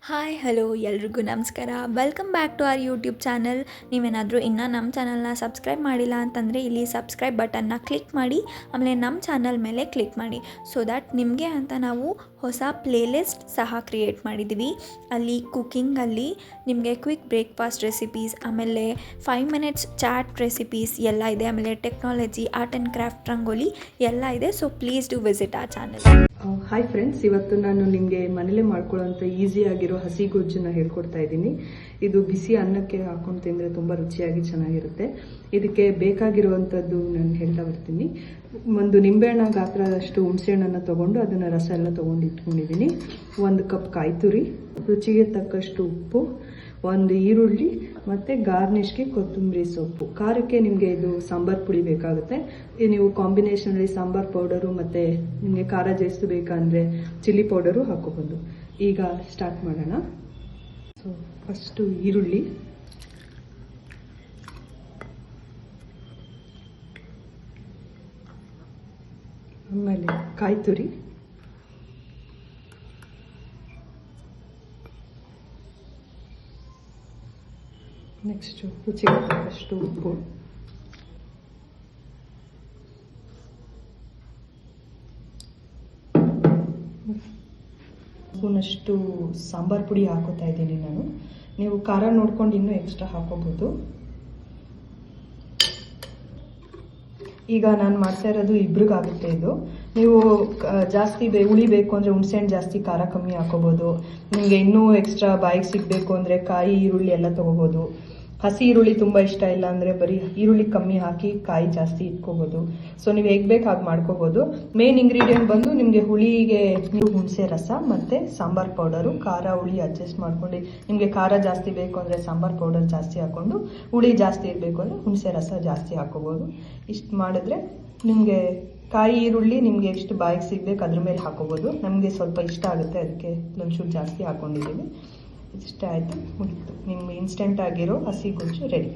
Hi hello ಎಲ್ರಿಗೂ ನಮಸ್ಕಾರ. Welcome back to our YouTube channel. ನೀವೇನಾದರೂ ಇನ್ನೂ ನಮ್ಮ ಚಾನಲ್ನ ಸಬ್ಸ್ಕ್ರೈಬ್ ಮಾಡಿಲ್ಲ ಅಂತಂದರೆ ಇಲ್ಲಿ ಸಬ್ಸ್ಕ್ರೈಬ್ ಬಟನ್ನ ಕ್ಲಿಕ್ ಮಾಡಿ, ಆಮೇಲೆ ನಮ್ಮ ಚಾನಲ್ ಮೇಲೆ ಕ್ಲಿಕ್ ಮಾಡಿ. ಸೊ ದ್ಯಾಟ್ ನಿಮಗೆ ಅಂತ ನಾವು ಹೊಸ ಪ್ಲೇಲಿಸ್ಟ್ ಸಹ ಕ್ರಿಯೇಟ್ ಮಾಡಿದ್ದೀವಿ. ಅಲ್ಲಿ ಕುಕ್ಕಿಂಗಲ್ಲಿ ನಿಮಗೆ ಕ್ವಿಕ್ ಬ್ರೇಕ್ಫಾಸ್ಟ್ ರೆಸಿಪೀಸ್, ಆಮೇಲೆ 5 ಮಿನಿಟ್ಸ್ ಚಾಟ್ ರೆಸಿಪೀಸ್ ಎಲ್ಲ ಇದೆ. ಆಮೇಲೆ technology, art and craft, rangoli ಎಲ್ಲ ಇದೆ. ಸೊ ಪ್ಲೀಸ್ ಡು ವಿಸಿಟ್ ಆ ಚಾನಲ್. ಹಾಯ್ ಫ್ರೆಂಡ್ಸ್, ಇವತ್ತು ನಾನು ನಿಮಗೆ ಮನೇಲೆ ಮಾಡ್ಕೊಳ್ಳೋಂಥ ಈಸಿಯಾಗಿರೋ ಹಸಿ ಗೊಜ್ಜನ್ನ ಹೇಳ್ಕೊಡ್ತಾ ಇದ್ದೀನಿ. ಇದು ಬಿಸಿ ಅನ್ನಕ್ಕೆ ಹಾಕೊಂಡು ತಿಂದರೆ ತುಂಬ ರುಚಿಯಾಗಿ ಚೆನ್ನಾಗಿರುತ್ತೆ. ಇದಕ್ಕೆ ಬೇಕಾಗಿರುವಂಥದ್ದು ನಾನು ಹೇಳ್ತಾ ಬರ್ತೀನಿ. ಒಂದು ನಿಂಬೆಹಣ್ಣ ಗಾತ್ರದಷ್ಟು ಹುಣಸೆಹಣ್ಣನ್ನು ತೊಗೊಂಡು ಅದನ್ನು ರಸ ಎಲ್ಲ ತೊಗೊಂಡು ಇಟ್ಕೊಂಡಿದ್ದೀನಿ. 1 ಕಪ್ ಕಾಯಿ ತುರಿ, ರುಚಿಗೆ ತಕ್ಕಷ್ಟು ಉಪ್ಪು, 1 ಈರುಳ್ಳಿ ಮತ್ತು ಗಾರ್ನಿಷ್ಗೆ ಕೊತ್ತಂಬರಿ ಸೊಪ್ಪು. ಖಾರಕ್ಕೆ ನಿಮಗೆ ಇದು ಸಾಂಬಾರು ಪುಡಿ ಬೇಕಾಗುತ್ತೆ. ನೀವು ಕಾಂಬಿನೇಷನಲ್ಲಿ ಸಾಂಬಾರು ಪೌಡರು ಮತ್ತು ನಿಮಗೆ ಖಾರ ಜಾಸ್ತಿ ಬೇಕಂದರೆ ಚಿಲ್ಲಿ ಪೌಡರು ಹಾಕೋಬೋದು. ಈಗ ಸ್ಟಾರ್ಟ್ ಮಾಡೋಣ. ಸೊ ಫಸ್ಟು ಈರುಳ್ಳಿ, ಆಮೇಲೆ ಕಾಯಿ ತುರಿ, ನೆಕ್ಸ್ಟು ರುಚಿಗೆ ತಕ್ಕಷ್ಟು ಉಪ್ಪು, ಸ್ಪೂನಷ್ಟು ಸಾಂಬಾರು ಪುಡಿ ಹಾಕೋತಾ ಇದ್ದೀನಿ ನಾನು. ನೀವು ಖಾರ ನೋಡ್ಕೊಂಡು ಇನ್ನೂ ಎಕ್ಸ್ಟ್ರಾ ಹಾಕೋಬೋದು. ಈಗ ನಾನು ಮಾಡ್ತಾ ಇರೋದು ಇಬ್ರಿಗಾಗುತ್ತೆ ಇದು. ನೀವು ಜಾಸ್ತಿ ಹುಳಿ ಬೇಕು ಅಂದರೆ ಹುಣಸೆಹಣ್ಣು ಜಾಸ್ತಿ, ಖಾರ ಕಮ್ಮಿ ಹಾಕೋಬೋದು. ನಿಮಗೆ ಇನ್ನೂ ಎಕ್ಸ್ಟ್ರಾ ಬಾಯಿಗೆ ಸಿಗಬೇಕು ಅಂದರೆ ಕಾಯಿ ಈರುಳ್ಳಿ ಎಲ್ಲ ತೊಗೋಬೋದು. ಹಸಿ ಈರುಳ್ಳಿ ತುಂಬ ಇಷ್ಟ ಇಲ್ಲ ಅಂದರೆ ಬರೀ ಈರುಳ್ಳಿ ಕಮ್ಮಿ ಹಾಕಿ ಕಾಯಿ ಜಾಸ್ತಿ ಇಟ್ಕೋಬೋದು. ಸೊ ನೀವು ಹೇಗೆ ಬೇಕು ಹಾಗೆ ಮಾಡ್ಕೋಬೋದು. ಮೇನ್ ಇಂಗ್ರೀಡಿಯೆಂಟ್ ಬಂದು ನಿಮಗೆ ಹುಳಿಗೆ ನೀವು ಹುಣಸೆ ರಸ ಮತ್ತು ಸಾಂಬಾರು ಪೌಡರು, ಖಾರ ಹುಳಿ ಅಡ್ಜಸ್ಟ್ ಮಾಡ್ಕೊಂಡು, ನಿಮಗೆ ಖಾರ ಜಾಸ್ತಿ ಬೇಕು ಅಂದರೆ ಸಾಂಬಾರು ಪೌಡರ್ ಜಾಸ್ತಿ ಹಾಕ್ಕೊಂಡು, ಹುಳಿ ಜಾಸ್ತಿ ಇರಬೇಕು ಅಂದರೆ ಹುಣಸೆ ರಸ ಜಾಸ್ತಿ ಹಾಕೋಬೋದು. ಇಷ್ಟು ಮಾಡಿದ್ರೆ ನಿಮಗೆ ಕಾಯಿ ಈರುಳ್ಳಿ ನಿಮಗೆ ಎಷ್ಟು ಬಾಯಿಗೆ ಸಿಗಬೇಕು ಅದ್ರ ಮೇಲೆ ಹಾಕೋಬೋದು. ನಮಗೆ ಸ್ವಲ್ಪ ಇಷ್ಟ ಆಗುತ್ತೆ, ಅದಕ್ಕೆ ಒಂಚೂರು ಜಾಸ್ತಿ ಹಾಕ್ಕೊಂಡಿದ್ದೀವಿ. ಇಷ್ಟ ಆಯಿತು, ಮುಗಿತು. ನಿಮ್ಮ ಇನ್ಸ್ಟೆಂಟ್ ಆಗಿರೋ ಹಸಿ ಗೊಜ್ಜು ರೆಡಿ.